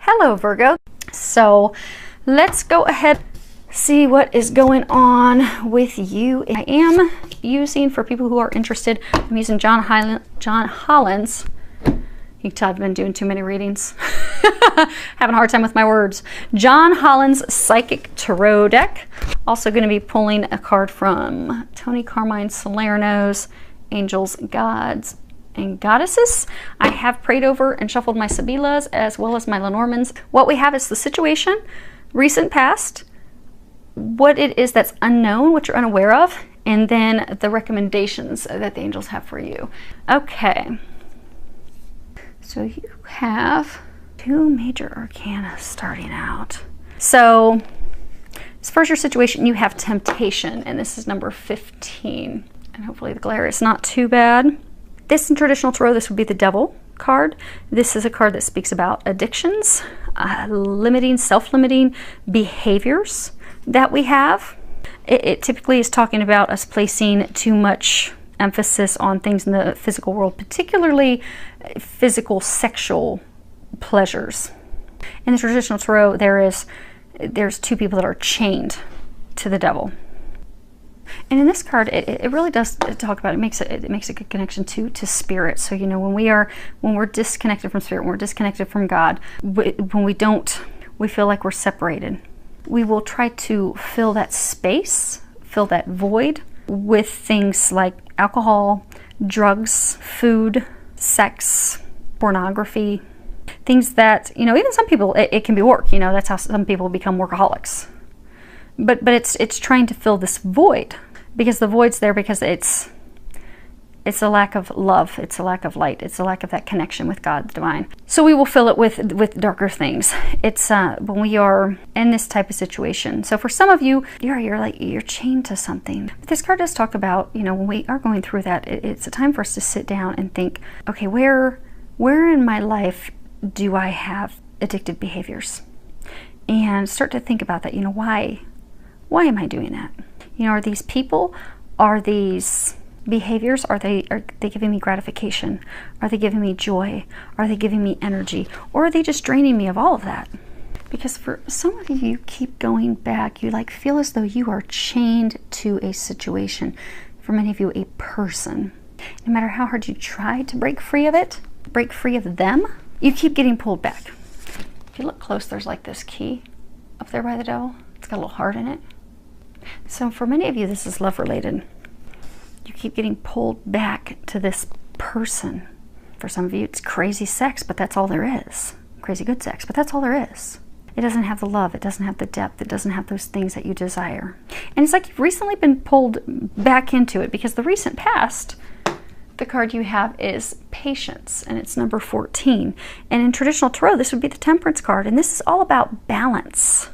Hello, Virgo. So let's go ahead see what is going on with you. I am using, for people who are interested, I'm using John Holland's. You can tell I've been doing too many readings. Having a hard time with my words. John Holland's Psychic Tarot deck. Also going to be pulling a card from Tony Carmine Salerno's Angels, Gods, and Goddesses. I have prayed over and shuffled my Sibylas as well as my Lenormands. What we have is the situation, recent past, what it is that's unknown, what you're unaware of, and then the recommendations that the angels have for you. Okay. So you have two major arcana starting out. So as far as your situation, you have temptation, and this is number 15. And hopefully the glare is not too bad. This in traditional tarot, this would be the Devil card. This is a card that speaks about addictions, limiting, self-limiting behaviors that we have. It typically is talking about us placing too much emphasis on things in the physical world, particularly physical sexual pleasures. In the traditional tarot, there's two people that are chained to the devil. And in this card, it really does talk about, it makes a good connection to spirit. So, you know, when we're disconnected from spirit, when we're disconnected from God, when we feel like we're separated. We will try to fill that space, fill that void with things like alcohol, drugs, food, sex, pornography, things that, you know, even some people, it can be work, you know, that's how some people become workaholics. But it's trying to fill this void, because the void's there because it's a lack of love, it's a lack of light, it's a lack of that connection with God, the divine. So we will fill it with darker things. It's when we are in this type of situation. So for some of you, you're chained to something. But this card does talk about, you know, when we are going through that, it's a time for us to sit down and think, okay, where in my life do I have addictive behaviors? And start to think about that. You know, why am I doing that? You know, are these people, are these behaviors, are they giving me gratification? Are they giving me joy? Are they giving me energy? Or are they just draining me of all of that? Because for some of you, you keep going back. You like feel as though you are chained to a situation. For many of you, a person. No matter how hard you try to break free of it, break free of them, you keep getting pulled back. If you look close, there's like this key up there by the devil. It's got a little heart in it. So for many of you, this is love related. You keep getting pulled back to this person. For some of you, it's crazy sex, but that's all there is. Crazy good sex, but that's all there is. It doesn't have the love, it doesn't have the depth, it doesn't have those things that you desire. And it's like you've recently been pulled back into it, because the recent past, the card you have is patience, and it's number 14. And in traditional tarot, this would be the Temperance card, and this is all about balance.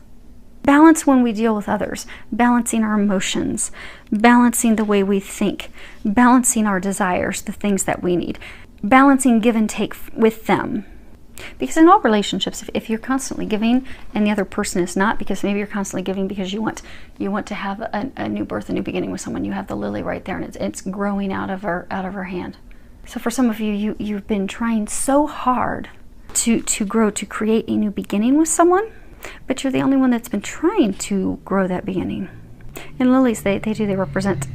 Balance when we deal with others, balancing our emotions, balancing the way we think, balancing our desires, the things that we need, balancing give and take with them. Because in all relationships, if you're constantly giving and the other person is not, because maybe you're constantly giving because you want to have a new birth, a new beginning with someone, you have the lily right there and it's growing out of her hand. So for some of you, you've been trying so hard to grow, to create a new beginning with someone, but you're the only one that's been trying to grow that beginning. And lilies, they represent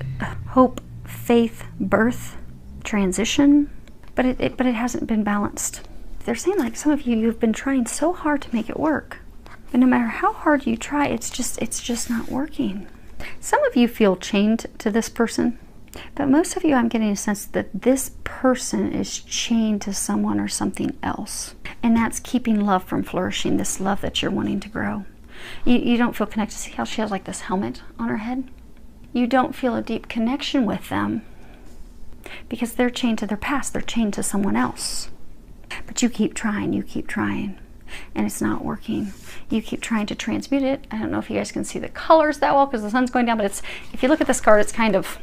hope, faith, birth, transition, but it hasn't been balanced. They're saying, like, some of you, you've been trying so hard to make it work, but no matter how hard you try, it's just not working. Some of you feel chained to this person, but most of you, I'm getting a sense that this person is chained to someone or something else. And that's keeping love from flourishing, this love that you're wanting to grow. You don't feel connected. See how she has like this helmet on her head? You don't feel a deep connection with them because they're chained to their past. They're chained to someone else. But you keep trying, and it's not working. You keep trying to transmute it. I don't know if you guys can see the colors that well because the sun's going down, but if you look at this card, it's kind of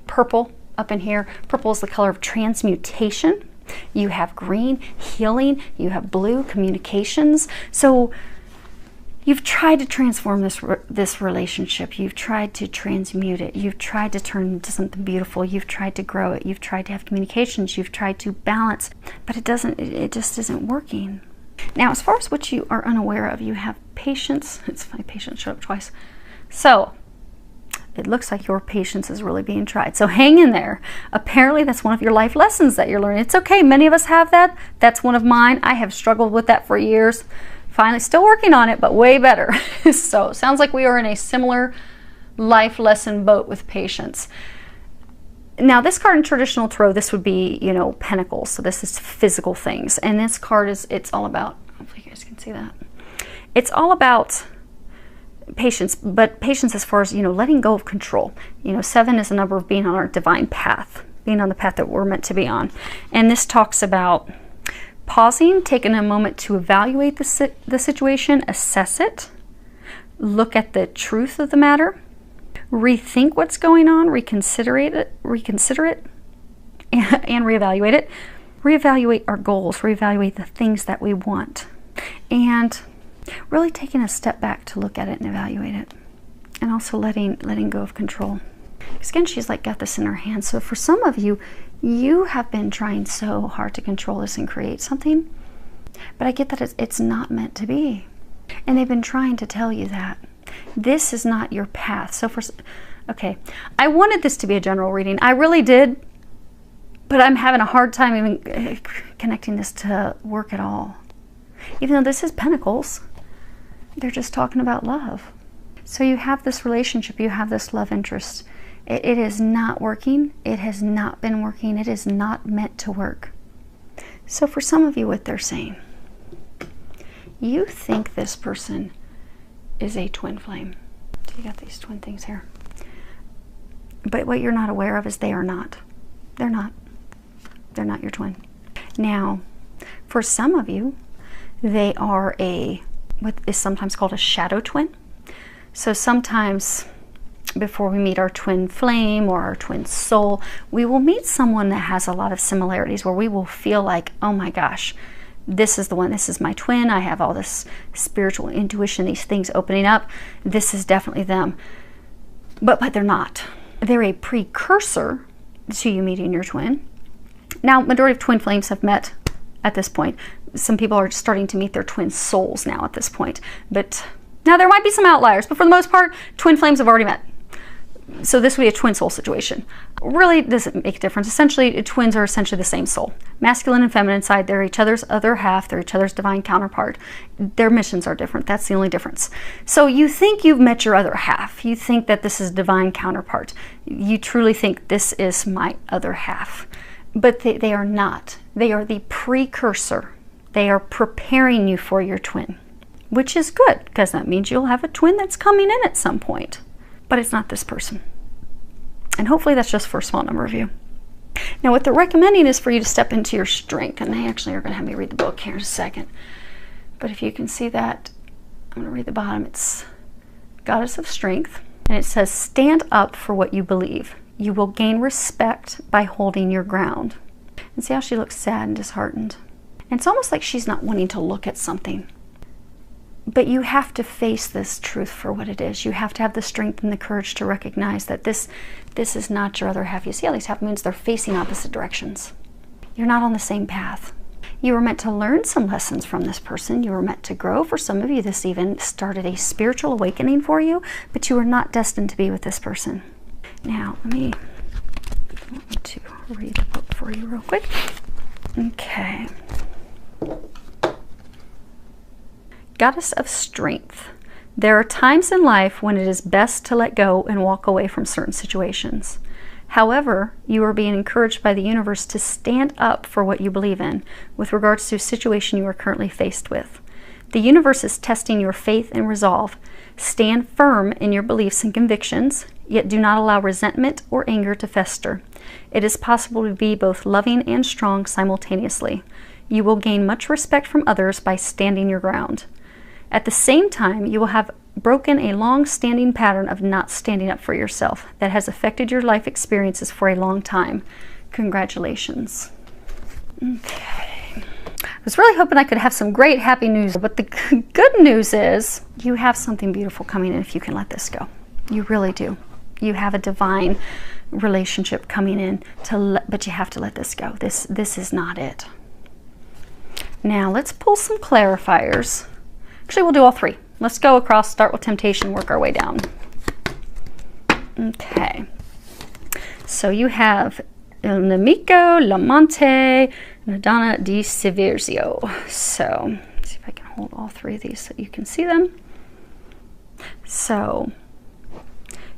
purple up in here. Purple is the color of transmutation. You have green, healing. You have blue, communications. So you've tried to transform this relationship. You've tried to transmute it. You've tried to turn it into something beautiful. You've tried to grow it. You've tried to have communications. You've tried to balance, but it just isn't working. Now, as far as what you are unaware of, you have patience. It's funny, patience showed up twice. So it looks like your patience is really being tried. So hang in there. Apparently that's one of your life lessons that you're learning. It's okay. Many of us have that. That's one of mine. I have struggled with that for years. Finally, still working on it, but way better. So it sounds like we are in a similar life lesson boat with patience. Now, this card in traditional tarot, this would be, you know, pentacles. So this is physical things. And this card is, it's all about, hopefully you guys can see that. It's all about patience, but patience as far as, you know, letting go of control. You know, 7 is a number of being on our divine path, being on the path that we're meant to be on. And this talks about pausing, taking a moment to evaluate the situation, assess it, look at the truth of the matter, rethink what's going on, reconsider it, and reevaluate it. Reevaluate our goals, reevaluate the things that we want, and really taking a step back to look at it and evaluate it, and also letting go of control. Because again, she's like got this in her hand. So for some of you, you have been trying so hard to control this and create something, but I get that it's not meant to be, and they've been trying to tell you that. This is not your path. So okay, I wanted this to be a general reading. I really did, but I'm having a hard time even connecting this to work at all. Even though this is Pentacles, they're just talking about love. So you have this relationship, you have this love interest. It is not working. It has not been working. It is not meant to work. So for some of you, what they're saying, you think this person is a twin flame. So you got these twin things here. But what you're not aware of is they are not. They're not. They're not your twin. Now, for some of you, they are what is sometimes called a shadow twin. So sometimes before we meet our twin flame or our twin soul, we will meet someone that has a lot of similarities where we will feel like, oh my gosh, this is the one, this is my twin. I have all this spiritual intuition, these things opening up. This is definitely them. But they're not. They're a precursor to you meeting your twin. Now, majority of twin flames have met at this point. Some people are starting to meet their twin souls now at this point. But now there might be some outliers, but for the most part, twin flames have already met. So this would be a twin soul situation. Really doesn't make a difference. Essentially, twins are essentially the same soul. Masculine and feminine side, they're each other's other half, they're each other's divine counterpart. Their missions are different. That's the only difference. So you think you've met your other half. You think that this is divine counterpart. You truly think this is my other half. But they are not. They are the precursor. They are preparing you for your twin, which is good because that means you'll have a twin that's coming in at some point. But it's not this person. And hopefully that's just for a small number of you. Now what they're recommending is for you to step into your strength. And they actually are going to have me read the book here in a second. But if you can see that, I'm going to read the bottom. It's Goddess of Strength. And it says, stand up for what you believe. You will gain respect by holding your ground. And see how she looks sad and disheartened. And it's almost like she's not wanting to look at something. But you have to face this truth for what it is. You have to have the strength and the courage to recognize that this is not your other half. You see how these half moons, they're facing opposite directions. You're not on the same path. You were meant to learn some lessons from this person. You were meant to grow. For some of you, this even started a spiritual awakening for you, but you were not destined to be with this person. Now, let me to read the book for you real quick. Okay. Goddess of Strength. There are times in life when it is best to let go and walk away from certain situations. However, you are being encouraged by the universe to stand up for what you believe in with regards to a situation you are currently faced with. The universe is testing your faith and resolve. Stand firm in your beliefs and convictions, yet do not allow resentment or anger to fester. It is possible to be both loving and strong simultaneously. You will gain much respect from others by standing your ground. At the same time, you will have broken a long-standing pattern of not standing up for yourself that has affected your life experiences for a long time. Congratulations. Okay. I was really hoping I could have some great happy news, but the good news is you have something beautiful coming in if you can let this go. You really do. You have a divine relationship coming in, but you have to let this go. This is not it. Now let's pull some clarifiers. Actually, we'll do all three. Let's go across, start with temptation, work our way down. Okay. So you have Il Nemico, L'Amante, Madonna di Severzio. So let's see if I can hold all three of these so you can see them. So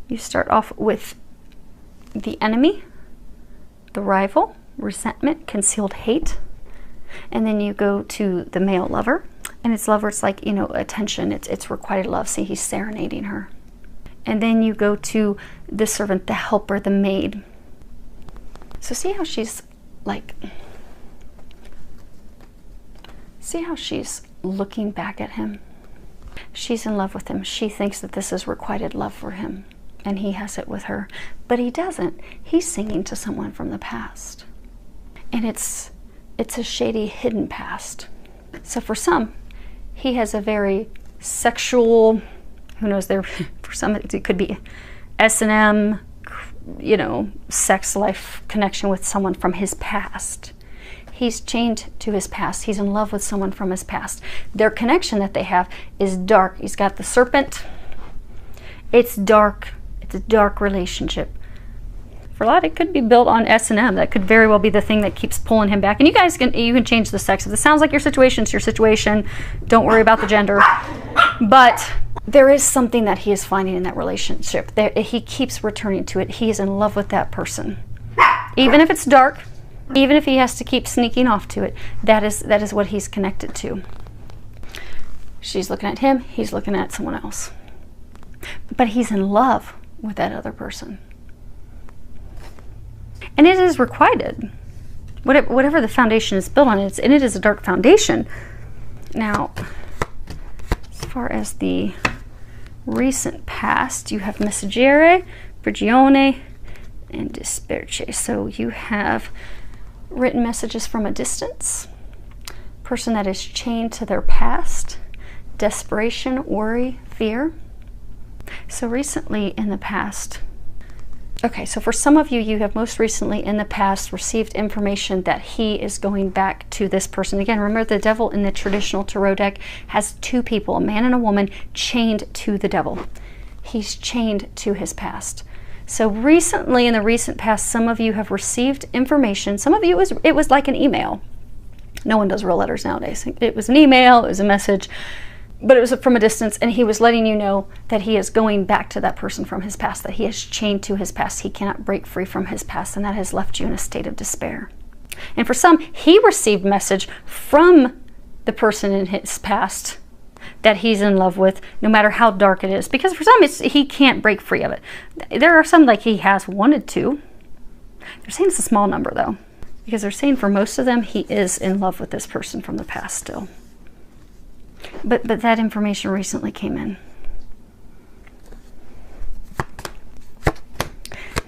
you start off with the enemy, the rival, resentment, concealed hate. And then you go to the male lover. And it's lover, it's like, you know, attention. It's requited love. See, he's serenading her. And then you go to the servant, the helper, the maid. So see how she's like, see how she's looking back at him? She's in love with him. She thinks that this is requited love for him. And he has it with her. But he doesn't. He's singing to someone from the past. And it's a shady, hidden past. So for some, he has a very sexual, who knows, there for some it could be S&M, you know, sex life connection with someone from his past. He's chained to his past. He's in love with someone from his past. Their connection that they have is dark. He's got the serpent. It's dark. It's a dark relationship. For a lot, it could be built on S&M. That could very well be the thing that keeps pulling him back. And you guys you can change the sex. If it sounds like your situation, it's your situation. Don't worry about the gender. But there is something that he is finding in that relationship. He keeps returning to it. He is in love with that person. Even if it's dark, even if he has to keep sneaking off to it, that is what he's connected to. She's looking at him. He's looking at someone else. But he's in love with that other person. And it is requited. Whatever the foundation is built on, and it is a dark foundation. Now, as far as the recent past, you have Messaggere, Prigione, and Disperce. So you have written messages from a distance, person that is chained to their past, desperation, worry, fear. So recently in the past, okay, so for some of you, you have most recently in the past received information that he is going back to this person. Again, remember the devil in the traditional tarot deck has two people, a man and a woman, chained to the devil. He's chained to his past. So recently, in the recent past, some of you have received information. Some of you, it was like an email. No one does real letters nowadays. It was an email, it was a message, but it was from a distance, and he was letting you know that he is going back to that person from his past, that he is chained to his past. He cannot break free from his past, and that has left you in a state of despair. And for some, he received message from the person in his past that he's in love with, no matter how dark it is. Because for some, he can't break free of it. There are some like he has wanted to. They're saying it's a small number, though, because they're saying for most of them, he is in love with this person from the past still. But that information recently came in.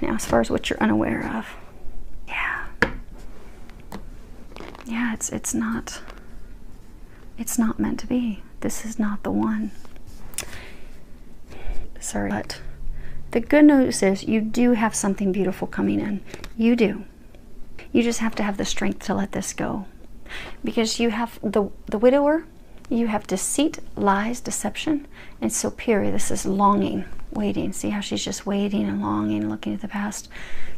Now, as far as what you're unaware of, yeah, it's not meant to be. This is not the one. Sorry, but the good news is you do have something beautiful coming in. You do. You just have to have the strength to let this go, because you have the widower. You have deceit, lies, deception, and superior. This is longing, waiting. See how she's just waiting and longing and looking at the past.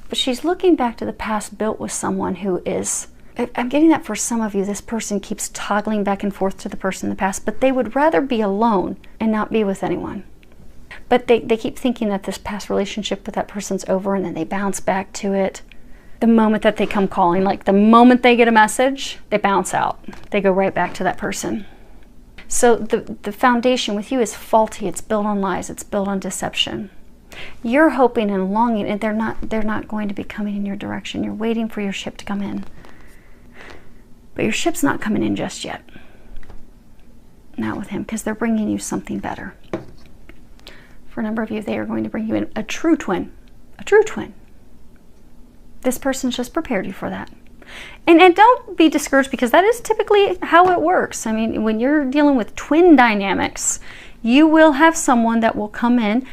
But she's looking back to the past built with someone who is, I'm getting that for some of you, this person keeps toggling back and forth to the person in the past, but they would rather be alone and not be with anyone. But they keep thinking that this past relationship with that person's over, and then they bounce back to it. The moment that they come calling, like the moment they get a message, they bounce out. They go right back to that person. So the foundation with you is faulty. It's built on lies. It's built on deception. You're hoping and longing, and they're not going to be coming in your direction. You're waiting for your ship to come in. But your ship's not coming in just yet. Not with him, because they're bringing you something better. For a number of you, they are going to bring you in a true twin. A true twin. This person's just prepared you for that. And don't be discouraged, because that is typically how it works. I mean, when you're dealing with twin dynamics, you will have someone that will come in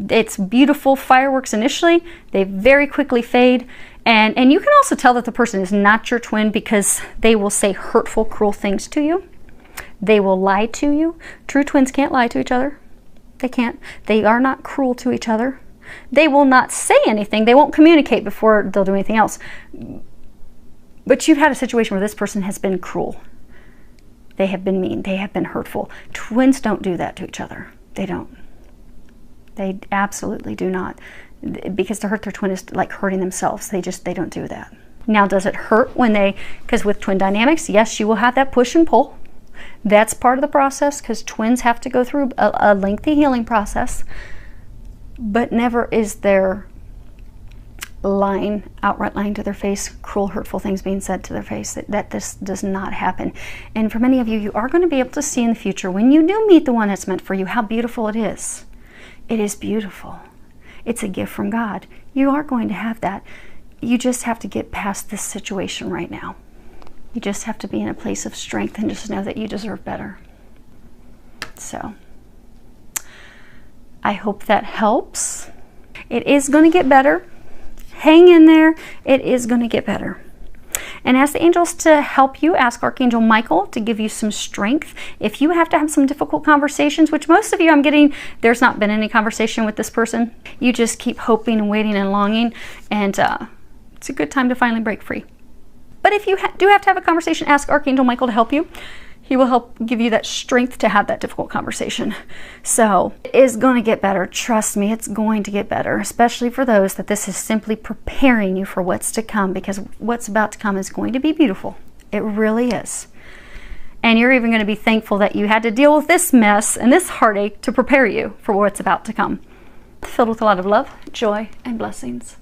It's beautiful fireworks initially. They very quickly fade. And you can also tell that the person is not your twin because they will say hurtful, cruel things to you. They will lie to you. True twins can't lie to each other. They can't. They are not cruel to each other. They will not say anything. They won't communicate before they'll do anything else. But you've had a situation where this person has been cruel. They have been mean. They have been hurtful. Twins don't do that to each other. They don't. They absolutely do not. Because to hurt their twin is like hurting themselves. They don't do that. Now, does it hurt when because with twin dynamics, yes, you will have that push and pull. That's part of the process because twins have to go through a lengthy healing process. But never is there outright lying to their face, cruel, hurtful things being said to their face. That this does not happen. And for many of you, you are going to be able to see in the future, when you do meet the one that's meant for you, how beautiful it is. It is beautiful. It's a gift from God. You are going to have that. You just have to get past this situation right now. You just have to be in a place of strength and just know that you deserve better. So, I hope that helps. It is going to get better. Hang in there. It is going to get better. And ask the angels to help you. Ask Archangel Michael to give you some strength. If you have to have some difficult conversations, which most of you, I'm getting, there's not been any conversation with this person. You just keep hoping and waiting and longing. And it's a good time to finally break free. But if you do have to have a conversation, ask Archangel Michael to help you. He will help give you that strength to have that difficult conversation. So it is going to get better. Trust me, it's going to get better, especially for those that this is simply preparing you for what's to come, because what's about to come is going to be beautiful. It really is. And you're even going to be thankful that you had to deal with this mess and this heartache to prepare you for what's about to come. Filled with a lot of love, joy, and blessings.